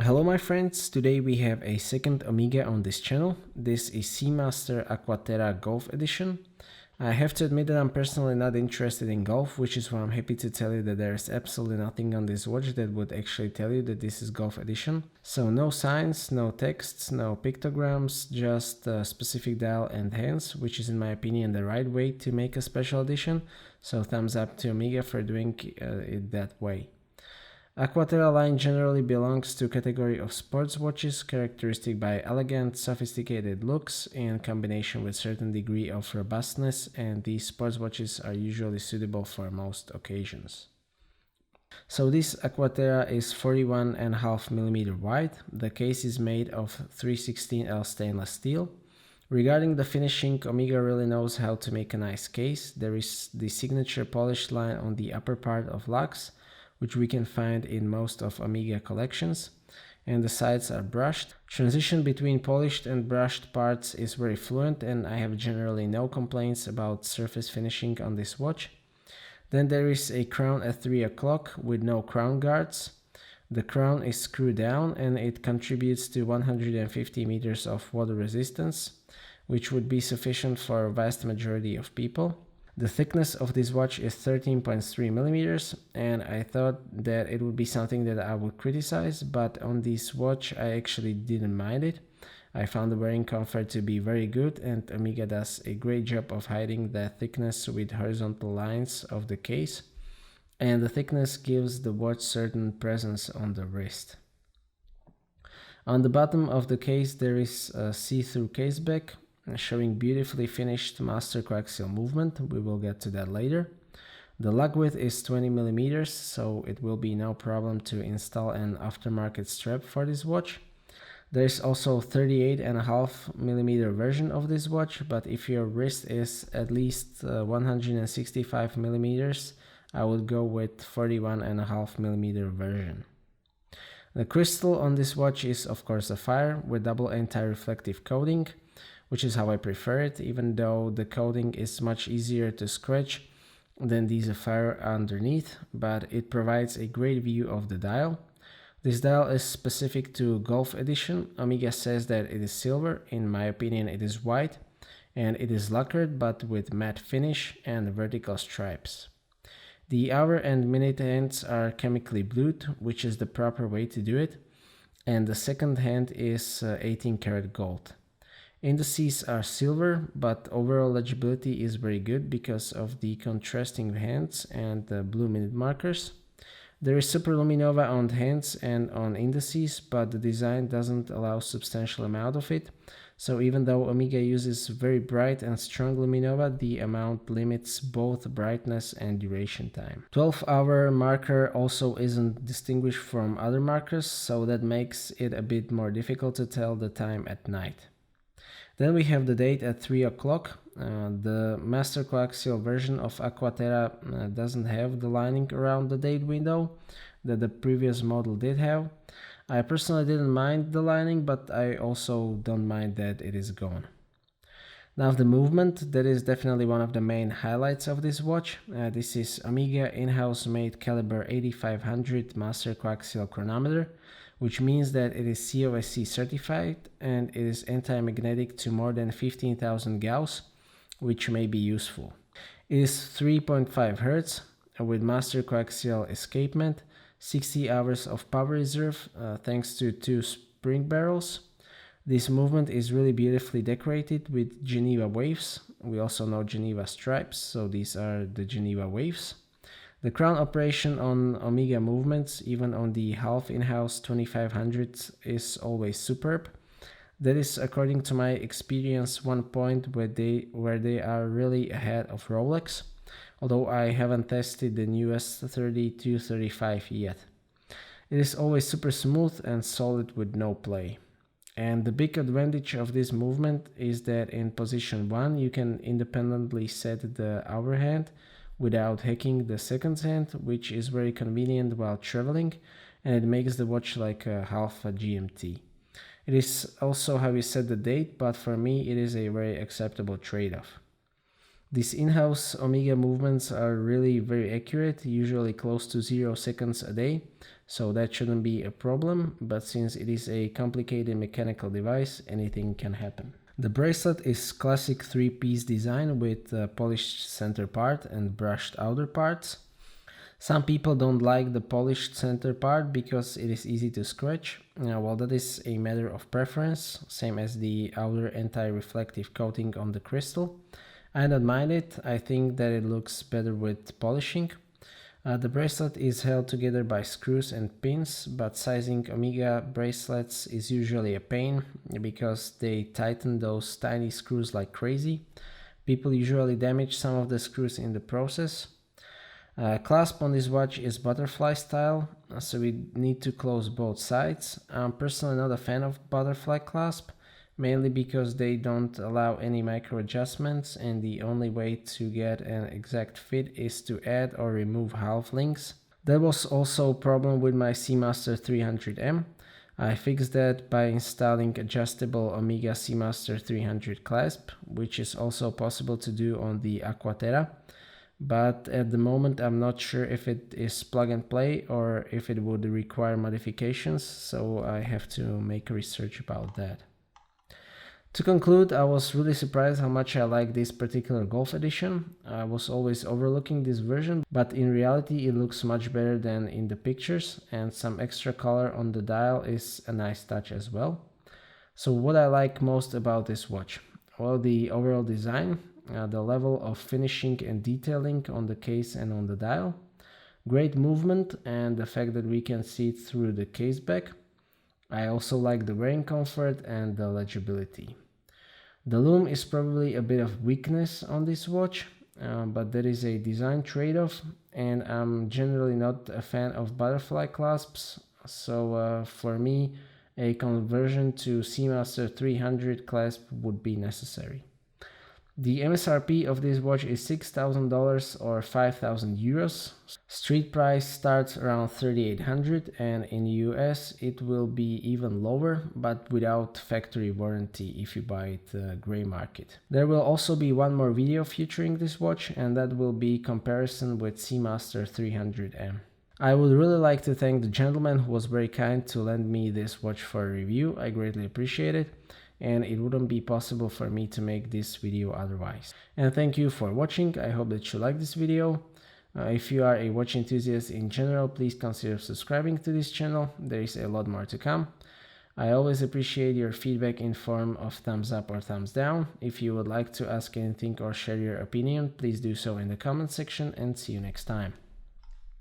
Hello my friends, today we have a second Omega on this channel. This is Seamaster Aqua Terra Golf Edition. I have to admit that I'm personally not interested in golf, which is why I'm happy to tell you that there is absolutely nothing on this watch that would actually tell you that this is Golf Edition. So no signs, no texts, no pictograms, just a specific dial and hands, which is in my opinion the right way to make a special edition. So thumbs up to Omega for doing it that way. Aqua Terra line generally belongs to category of sports watches characteristic by elegant, sophisticated looks in combination with certain degree of robustness, and these sports watches are usually suitable for most occasions. So this Aqua Terra is 41.5mm wide. The case is made of 316L stainless steel. Regarding the finishing, Omega really knows how to make a nice case. There is the signature polished line on the upper part of lugs, which we can find in most of Omega collections, and the sides are brushed. Transition between polished and brushed parts is very fluent, and I have generally no complaints about surface finishing on this watch. Then there is a crown at 3 o'clock with no crown guards. The crown is screwed down and it contributes to 150 meters of water resistance, which would be sufficient for a vast majority of people. The thickness of this watch is 13.3mm, and I thought that it would be something that I would criticize, but on this watch I actually didn't mind it. I found the wearing comfort to be very good, and Omega does a great job of hiding the thickness with horizontal lines of the case, and the thickness gives the watch certain presence on the wrist. On the bottom of the case there is a see-through case back, showing beautifully finished master coaxial movement. We will get to that later. The lug width is 20mm, so it will be no problem to install an aftermarket strap for this watch. There is also 38.5mm version of this watch, but if your wrist is at least 165mm, I would go with 41.5mm version. The crystal on this watch is of course sapphire with double anti-reflective coating, which is how I prefer it, even though the coating is much easier to scratch than the sapphire underneath, but it provides a great view of the dial. This dial is specific to Golf Edition. Omega says that it is silver. In my opinion it is white, and it is lacquered but with matte finish and vertical stripes. The hour and minute hands are chemically blued, which is the proper way to do it, and the second hand is 18 karat gold. Indices are silver, but overall legibility is very good because of the contrasting hands and the blue minute markers. There is superluminova on hands and on indices, but the design doesn't allow substantial amount of it. So even though Omega uses very bright and strong luminova, the amount limits both brightness and duration time. 12-hour marker also isn't distinguished from other markers, so that makes it a bit more difficult to tell the time at night. Then we have the date at 3 o'clock. The master coaxial version of Aqua Terra doesn't have the lining around the date window that the previous model did have. I personally didn't mind the lining, but I also don't mind that it is gone. Now the movement, that is definitely one of the main highlights of this watch. This is Omega in-house made Calibre 8500 master coaxial chronometer, which means that it is COSC certified and it is anti-magnetic to more than 15,000 Gauss, which may be useful. It is 3.5 Hz with master coaxial escapement, 60 hours of power reserve thanks to 2 spring barrels. This movement is really beautifully decorated with Geneva waves. We also know Geneva stripes, so these are the Geneva waves. The crown operation on Omega movements, even on the half in-house 2500s, is always superb. That is, according to my experience, one point where they are really ahead of Rolex, although I haven't tested the newest 3235 yet. It is always super smooth and solid with no play. And the big advantage of this movement is that in position 1 you can independently set the hour hand without hacking the second hand, which is very convenient while traveling, and it makes the watch like a half a GMT. It is also how you set the date, but for me it is a very acceptable trade-off. These in-house Omega movements are really very accurate, usually close to 0 seconds a day, so that shouldn't be a problem, but since it is a complicated mechanical device, anything can happen. The bracelet is classic 3-piece design with a polished center part and brushed outer parts. Some people don't like the polished center part because it is easy to scratch. Well, that is a matter of preference, same as the outer anti-reflective coating on the crystal. I don't mind it, I think that it looks better with polishing. The bracelet is held together by screws and pins, but sizing Omega bracelets is usually a pain because they tighten those tiny screws like crazy. People usually damage some of the screws in the process. Clasp on this watch is butterfly style, so we need to close both sides. I'm personally not a fan of butterfly clasp, mainly because they don't allow any micro adjustments, and the only way to get an exact fit is to add or remove half links. There was also a problem with my Seamaster 300M. I fixed that by installing adjustable Omega Seamaster 300 clasp, which is also possible to do on the Aqua Terra. But at the moment I'm not sure if it is plug and play or if it would require modifications, so I have to make research about that. To conclude, I was really surprised how much I like this particular Golf edition. I was always overlooking this version, but in reality it looks much better than in the pictures, and some extra color on the dial is a nice touch as well. So what I like most about this watch? Well, the overall design, the level of finishing and detailing on the case and on the dial, great movement, and the fact that we can see it through the case back. I also like the wearing comfort and the legibility. The lume is probably a bit of weakness on this watch, but there is a design trade-off, and I'm generally not a fan of butterfly clasps, so for me a conversion to Seamaster 300 clasp would be necessary. The MSRP of this watch is $6,000 or 5,000 euros. Street price starts around 3,800, and in US it will be even lower, but without factory warranty if you buy it gray market. There will also be one more video featuring this watch, and that will be comparison with Seamaster 300M. I would really like to thank the gentleman who was very kind to lend me this watch for a review. I greatly appreciate it, and it wouldn't be possible for me to make this video otherwise. And thank you for watching. I hope that you like this video. If you are a watch enthusiast in general, please consider subscribing to this channel. There is a lot more to come. I always appreciate your feedback in form of thumbs up or thumbs down. If you would like to ask anything or share your opinion, please do so in the comment section, and see you next time.